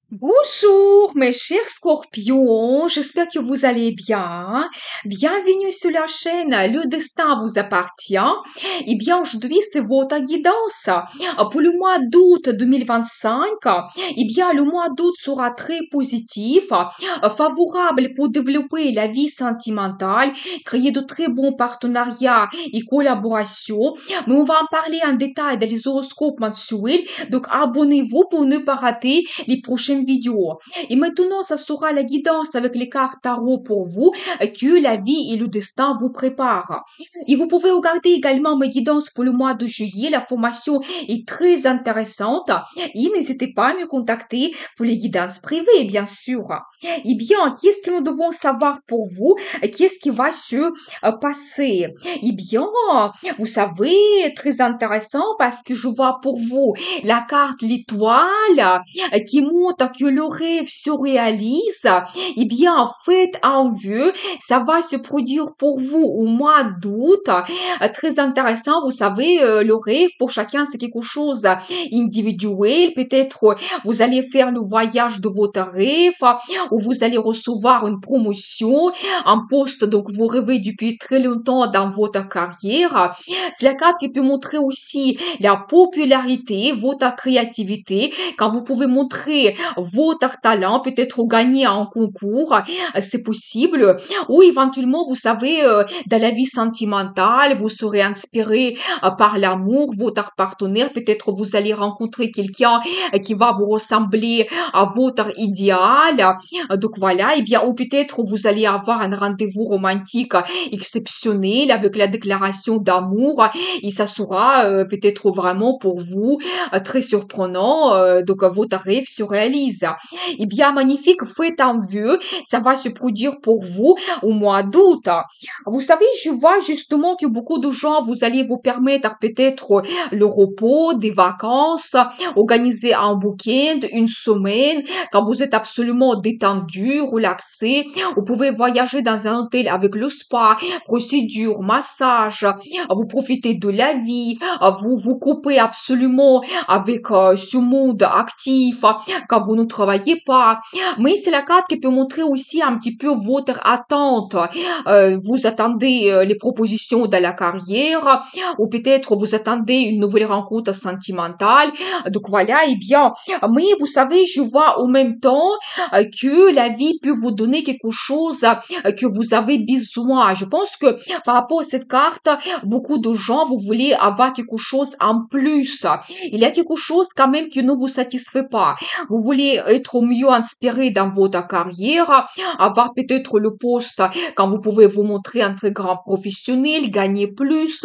Bonjour mes chers scorpions, j'espère que vous allez bien. Bienvenue sur la chaîne Le Destin vous appartient. Eh bien aujourd'hui c'est votre guidance pour le mois d'août 2025. Eh bien le mois d'août sera très positif, favorable pour développer la vie sentimentale, créer de très bons partenariats et collaborations. Mais on va en parler en détail dans les horoscopes mensuels, donc abonnez-vous pour ne pas rater les prochaines vidéos. Et maintenant, ça sera la guidance avec les cartes tarot pour vous que la vie et le destin vous préparent. Et vous pouvez regarder également mes guidances pour le mois de juillet. La formation est très intéressante. Et n'hésitez pas à me contacter pour les guidances privées, bien sûr. Eh bien, qu'est-ce que nous devons savoir pour vous? Qu'est-ce qui va se passer? Eh bien, vous savez, très intéressant parce que je vois pour vous la carte l'étoile qui montre que le rêve se réalise. Eh bien, faites un vœu, ça va se produire pour vous au mois d'août. Très intéressant, vous savez, le rêve pour chacun c'est quelque chose individuel. Peut-être vous allez faire le voyage de votre rêve ou vous allez recevoir une promotion, un poste donc vous rêvez depuis très longtemps dans votre carrière. C'est la carte qui peut montrer aussi la popularité, votre créativité, quand vous pouvez montrer votre talent, peut-être gagner un concours, c'est possible. Ou éventuellement, vous savez, dans la vie sentimentale, vous serez inspiré par l'amour, votre partenaire, peut-être vous allez rencontrer quelqu'un qui va vous ressembler à votre idéal. Donc voilà, et bien, ou peut-être vous allez avoir un rendez-vous romantique exceptionnel avec la déclaration d'amour et ça sera peut-être vraiment pour vous très surprenant. Donc votre rêve se réalise. Eh bien, magnifique, faites un vœu, ça va se produire pour vous au mois d'août. Vous savez, je vois justement que beaucoup de gens, vous allez vous permettre peut-être le repos, des vacances, organiser un week-end, une semaine, quand vous êtes absolument détendu, relaxé. Vous pouvez voyager dans un hôtel avec le spa, procédure, massage, vous profitez de la vie, vous vous coupez absolument avec ce monde actif quand vous ne travaillez pas. Mais c'est la carte qui peut montrer aussi un petit peu votre attente. Vous attendez les propositions de la carrière ou peut-être vous attendez une nouvelle rencontre sentimentale. Donc voilà, eh bien, mais vous savez, je vois en même temps que la vie peut vous donner quelque chose que vous avez besoin. Je pense que par rapport à cette carte, beaucoup de gens, vous voulez avoir quelque chose en plus. Il y a quelque chose quand même qui ne vous satisfait pas. Vous voulez être mieux inspiré dans votre carrière, avoir peut-être le poste quand vous pouvez vous montrer un très grand professionnel, gagner plus.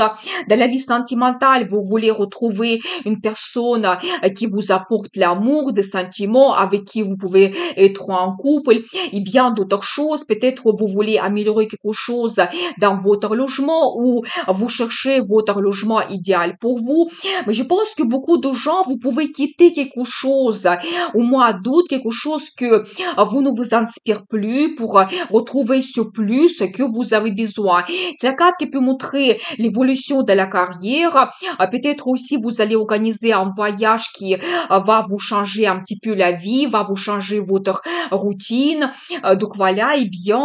Dans la vie sentimentale, vous voulez retrouver une personne qui vous apporte l'amour, des sentiments, avec qui vous pouvez être en couple, et bien d'autres choses. Peut-être vous voulez améliorer quelque chose dans votre logement ou vous cherchez votre logement idéal pour vous. Mais je pense que beaucoup de gens, vous pouvez quitter quelque chose au mois d'août, quelque chose que vous ne vous inspire plus pour retrouver ce plus que vous avez besoin. C'est la carte qui peut montrer l'évolution de la carrière. Peut-être aussi vous allez organiser un voyage qui va vous changer un petit peu la vie, va vous changer votre routine. Donc voilà, et bien,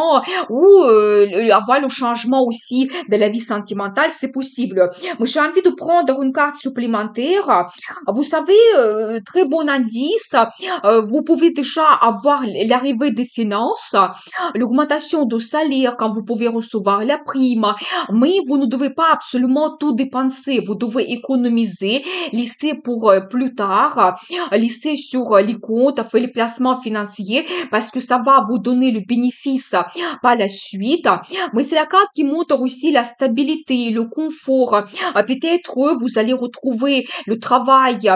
ou avoir le changement aussi de la vie sentimentale, c'est possible. Mais j'ai envie de prendre une carte supplémentaire. Vous savez, très bon indice, vous pouvez déjà avoir l'arrivée des finances, l'augmentation de salaire quand vous pouvez recevoir la prime, mais vous ne devez pas absolument tout dépenser. Vous devez économiser, laisser pour plus tard, laisser sur les comptes, faire les placements financiers parce que ça va vous donner le bénéfice par la suite. Mais c'est la carte qui montre aussi la stabilité, le confort. Peut-être vous allez retrouver le travail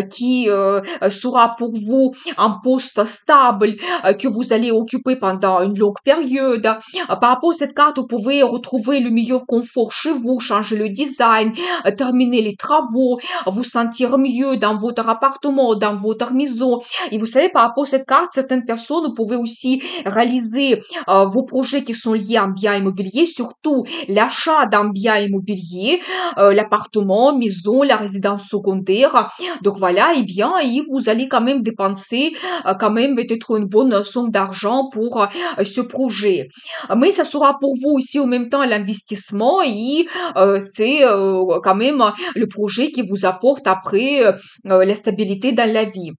qui sera pour vous un poste stable que vous allez occuper pendant une longue période. Par rapport à cette carte, vous pouvez retrouver le meilleur confort chez vous, changer le design, terminer les travaux, vous sentir mieux dans votre appartement, dans votre maison. Et vous savez, par rapport à cette carte, certaines personnes, vous pouvez aussi réaliser vos projets qui sont liés à un bien immobilier, surtout l'achat d'un bien immobilier, l'appartement, maison, la résidence secondaire. Donc voilà, et bien, et vous allez quand même dépenser dépenser quand même peut-être une bonne somme d'argent pour ce projet. Mais ça sera pour vous aussi en même temps l'investissement et c'est quand même le projet qui vous apporte après la stabilité dans la vie.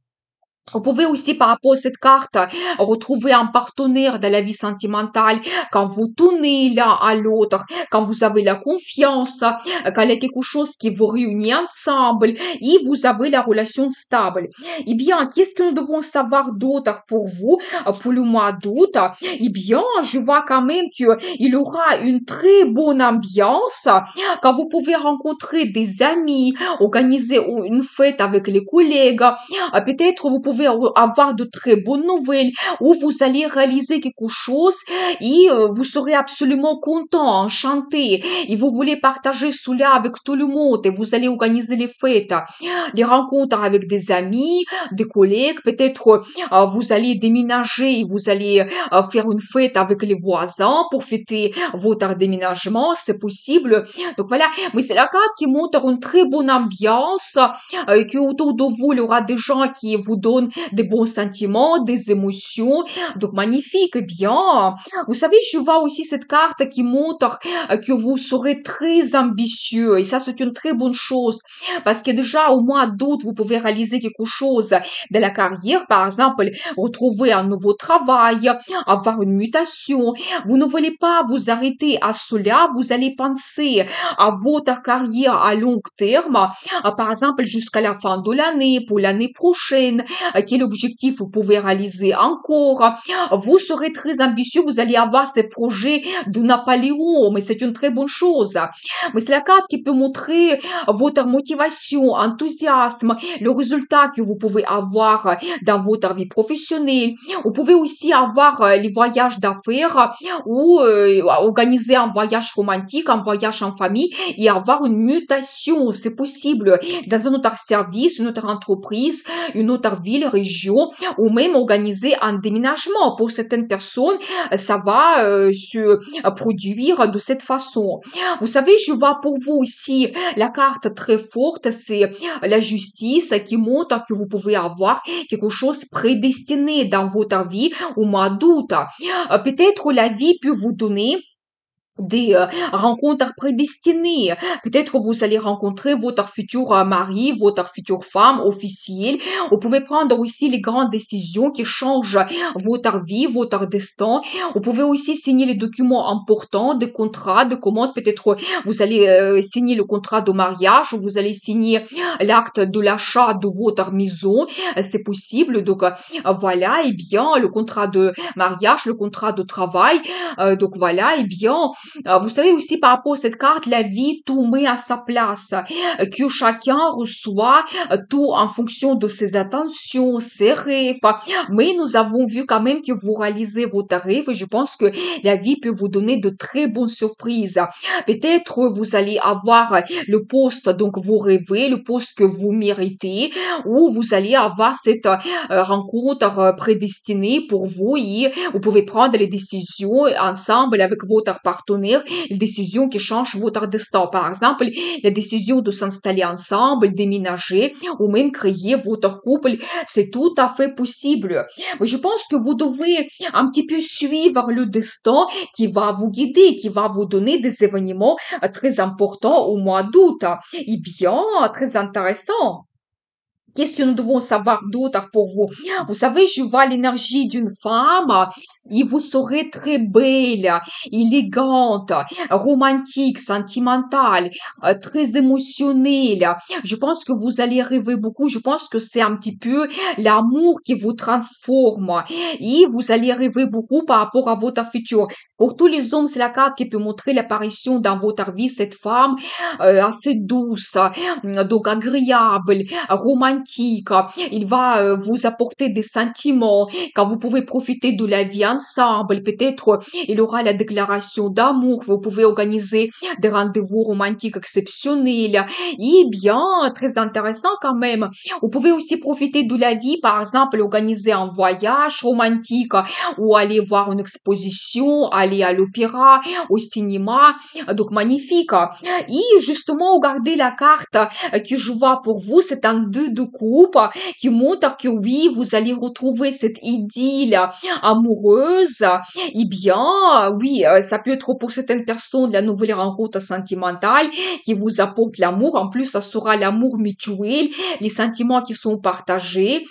Vous pouvez aussi, par rapport à cette carte, retrouver un partenaire dans la vie sentimentale quand vous tournez l'un à l'autre, quand vous avez la confiance, quand il y a quelque chose qui vous réunit ensemble et vous avez la relation stable. Eh bien, qu'est-ce que nous devons savoir d'autre pour vous, pour le mois d'août? Eh bien, je vois quand même qu'il y aura une très bonne ambiance quand vous pouvez rencontrer des amis, organiser une fête avec les collègues, peut-être vous pouvez avoir de très bonnes nouvelles ou vous allez réaliser quelque chose et vous serez absolument content, enchanté et vous voulez partager cela avec tout le monde et vous allez organiser les fêtes, les rencontres avec des amis, des collègues, peut-être vous allez déménager et vous allez faire une fête avec les voisins pour fêter votre déménagement, c'est possible. Donc voilà, mais c'est la carte qui montre une très bonne ambiance, que autour de vous, il y aura des gens qui vous donnent des bons sentiments, des émotions. Donc, magnifique, bien. Vous savez, je vois aussi cette carte qui montre que vous serez très ambitieux. Et ça, c'est une très bonne chose. Parce que déjà, au mois d'août, vous pouvez réaliser quelque chose de la carrière. Par exemple, retrouver un nouveau travail, avoir une mutation. Vous ne voulez pas vous arrêter à cela. Vous allez penser à votre carrière à long terme, par exemple jusqu'à la fin de l'année, pour l'année prochaine, quel objectif vous pouvez réaliser encore. Vous serez très ambitieux, vous allez avoir ces projets de Napoléon, mais c'est une très bonne chose. Mais c'est la carte qui peut montrer votre motivation, enthousiasme, le résultat que vous pouvez avoir dans votre vie professionnelle. Vous pouvez aussi avoir les voyages d'affaires ou organiser un voyage romantique, un voyage en famille et avoir une mutation, c'est possible, dans un autre service, une autre entreprise, une autre ville, région, ou même organiser un déménagement. Pour certaines personnes, ça va se produire de cette façon. Vous savez, je vois pour vous aussi la carte très forte, c'est la justice qui montre que vous pouvez avoir quelque chose prédestiné dans votre vie au mois d'août. Peut-être la vie peut vous donner des rencontres prédestinées. Peut-être vous allez rencontrer votre futur mari, votre future femme officielle. Vous pouvez prendre aussi les grandes décisions qui changent votre vie, votre destin. Vous pouvez aussi signer les documents importants, des contrats, de commandes. Peut-être vous allez signer le contrat de mariage, vous allez signer l'acte de l'achat de votre maison. C'est possible. Donc voilà, et bien le contrat de mariage, le contrat de travail. Donc voilà, et bien vous savez aussi par rapport à cette carte, la vie tout met à sa place, que chacun reçoit tout en fonction de ses attentions, ses rêves. Mais nous avons vu quand même que vous réalisez votre rêve et je pense que la vie peut vous donner de très bonnes surprises. Peut-être vous allez avoir le poste donc vous rêvez, le poste que vous méritez, ou vous allez avoir cette rencontre prédestinée pour vous et vous pouvez prendre les décisions ensemble avec votre partenaire, les décisions qui changent votre destin. Par exemple, la décision de s'installer ensemble, déménager ou même créer votre couple, c'est tout à fait possible. Mais je pense que vous devez un petit peu suivre le destin qui va vous guider, qui va vous donner des événements très importants au mois d'août. Eh bien, très intéressant. Qu'est-ce que nous devons savoir d'autre pour vous? Vous savez, je vois l'énergie d'une femme et vous serez très belle, élégante, romantique, sentimentale, très émotionnelle. Je pense que vous allez rêver beaucoup. Je pense que c'est un petit peu l'amour qui vous transforme et vous allez rêver beaucoup par rapport à votre futur. Pour tous les hommes, c'est la carte qui peut montrer l'apparition dans votre vie, cette femme assez douce, donc agréable, romantique. Il va vous apporter des sentiments quand vous pouvez profiter de la vie ensemble. Peut-être il aura la déclaration d'amour. Vous pouvez organiser des rendez-vous romantiques exceptionnels. Et bien, très intéressant quand même. Vous pouvez aussi profiter de la vie, par exemple, organiser un voyage romantique ou aller voir une exposition, aller à l'opéra, au cinéma. Donc, magnifique. Et justement, regardez la carte que je vois pour vous, c'est un 2 de coupe qui montre que oui, vous allez retrouver cette idylle amoureuse. Eh bien, oui, ça peut être pour certaines personnes la nouvelle rencontre sentimentale qui vous apporte l'amour. En plus, ça sera l'amour mutuel, les sentiments qui sont partagés,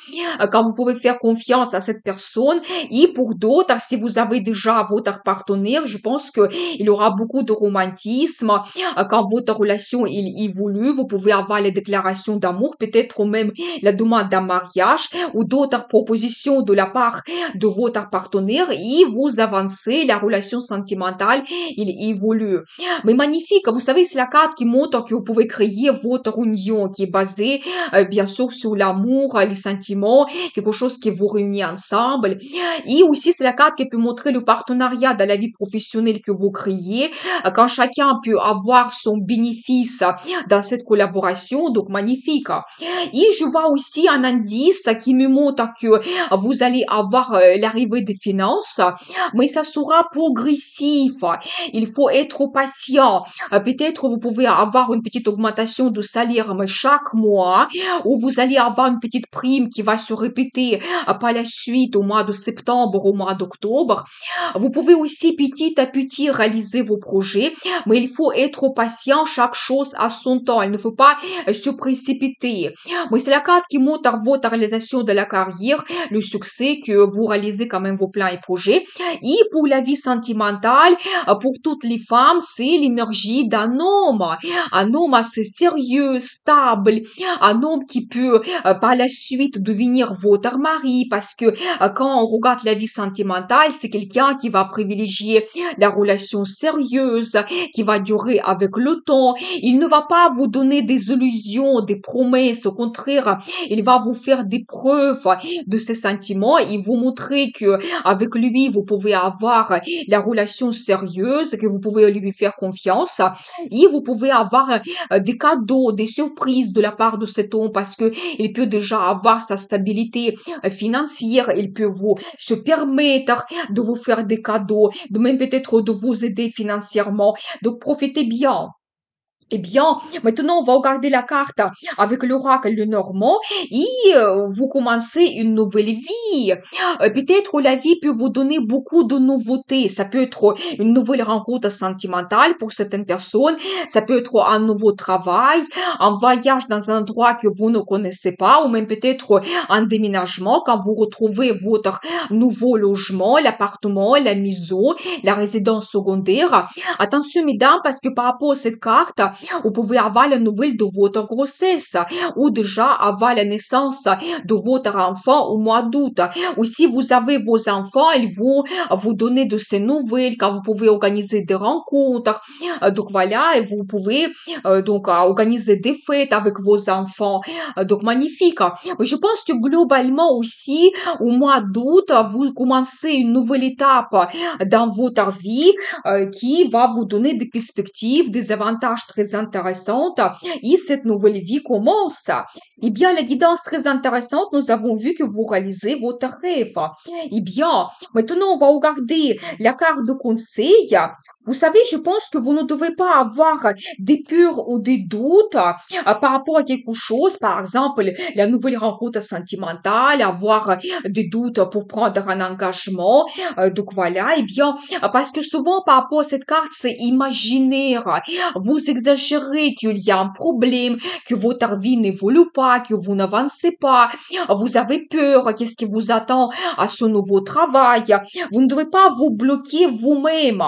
quand vous pouvez faire confiance à cette personne. Et pour d'autres, si vous avez déjà votre partenaire, je pense que il y aura beaucoup de romantisme. Quand votre relation il évolue, vous pouvez avoir les déclarations d'amour, peut-être même la demande d'un mariage ou d'autres propositions de la part de votre partenaire et vous avancez, la relation sentimentale, il évolue. Mais magnifique, vous savez, c'est la carte qui montre que vous pouvez créer votre union qui est basée, bien sûr, sur l'amour, les sentiments, quelque chose qui vous réunit ensemble. Et aussi, c'est la carte qui peut montrer le partenariat dans la vie professionnelle que vous créez, quand chacun peut avoir son bénéfice dans cette collaboration, donc magnifique. Et je vois aussi un indice qui me montre que vous allez avoir l'arrivée des finances, mais ça sera progressif. Il faut être patient. Peut-être vous pouvez avoir une petite augmentation de salaire mais chaque mois, ou vous allez avoir une petite prime qui va se répéter par la suite au mois de septembre, au mois d'octobre. Vous pouvez aussi petit à petit réaliser vos projets, mais il faut être patient, chaque chose à son temps. Il ne faut pas se précipiter. Mais c'est la carte qui montre votre réalisation de la carrière, le succès, que vous réalisez quand même vos plans et projets. Et pour la vie sentimentale, pour toutes les femmes, c'est l'énergie d'un homme. Un homme assez sérieux, stable, un homme qui peut par la suite devenir votre mari, parce que quand on regarde la vie sentimentale, c'est quelqu'un qui va privilégier la relation sérieuse, qui va durer avec le temps. Il ne va pas vous donner des illusions, des promesses. Au contraire, il va vous faire des preuves de ses sentiments et vous montrer que avec lui, vous pouvez avoir la relation sérieuse, que vous pouvez lui faire confiance et vous pouvez avoir des cadeaux, des surprises de la part de cet homme parce que il peut déjà avoir sa stabilité financière, il peut vous se permettre de vous faire des cadeaux, de même peut-être de vous aider financièrement. Donc profitez bien. Eh bien, maintenant, on va regarder la carte avec l'oracle de Normand et vous commencez une nouvelle vie. Peut-être la vie peut vous donner beaucoup de nouveautés. Ça peut être une nouvelle rencontre sentimentale pour certaines personnes. Ça peut être un nouveau travail, un voyage dans un endroit que vous ne connaissez pas ou même peut-être un déménagement quand vous retrouvez votre nouveau logement, l'appartement, la maison, la résidence secondaire. Attention, mesdames, parce que par rapport à cette carte, vous pouvez avoir la nouvelle de votre grossesse ou déjà avoir la naissance de votre enfant au mois d'août. Ou si vous avez vos enfants, ils vont vous donner de ces nouvelles quand vous pouvez organiser des rencontres. Donc voilà, et vous pouvez organiser des fêtes avec vos enfants. Donc magnifique. Je pense que globalement aussi, au mois d'août, vous commencez une nouvelle étape dans votre vie qui va vous donner des perspectives, des avantages très intéressants et cette nouvelle vie commence. Eh bien, la guidance très intéressante, nous avons vu que vous réalisez votre rêve. Eh bien, maintenant, on va regarder la carte de conseil. Vous savez, je pense que vous ne devez pas avoir des peurs ou des doutes par rapport à quelque chose, par exemple, la nouvelle rencontre sentimentale, avoir des doutes pour prendre un engagement. Donc voilà, eh bien, parce que souvent par rapport à cette carte, c'est imaginaire. Vous exagérez qu'il y a un problème, que votre vie n'évolue pas, que vous n'avancez pas. Vous avez peur, qu'est-ce qui vous attend à ce nouveau travail. Vous ne devez pas vous bloquer vous-même.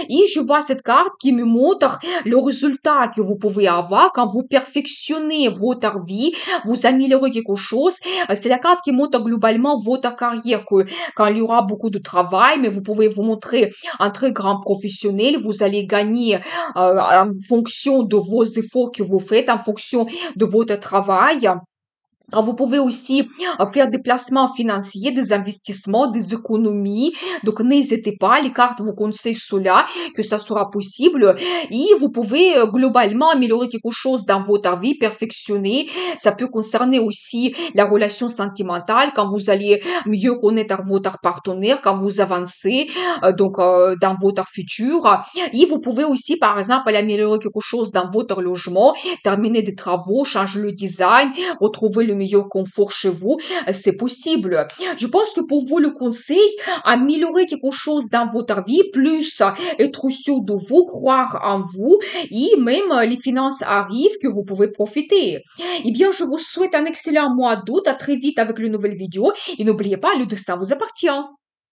Et je vois cette carte qui me montre le résultat que vous pouvez avoir quand vous perfectionnez votre vie, vous améliorez quelque chose. C'est la carte qui montre globalement votre carrière, que quand il y aura beaucoup de travail, mais vous pouvez vous montrer un très grand professionnel, vous allez gagner en fonction de vos efforts que vous faites, en fonction de votre travail. Vous pouvez aussi faire des placements financiers, des investissements, des économies. Donc, n'hésitez pas, les cartes vous conseillent cela, que ça sera possible. Et vous pouvez globalement améliorer quelque chose dans votre vie, perfectionner. Ça peut concerner aussi la relation sentimentale, quand vous allez mieux connaître votre partenaire, quand vous avancez dans votre futur. Et vous pouvez aussi, par exemple, améliorer quelque chose dans votre logement, terminer des travaux, changer le design, retrouver le le meilleur confort chez vous, c'est possible. Je pense que pour vous, le conseil, améliorer quelque chose dans votre vie, plus être sûr de vous, croire en vous, et même les finances arrivent que vous pouvez profiter. Eh bien, je vous souhaite un excellent mois d'août. À très vite avec une nouvelle vidéo. Et n'oubliez pas, le destin vous appartient.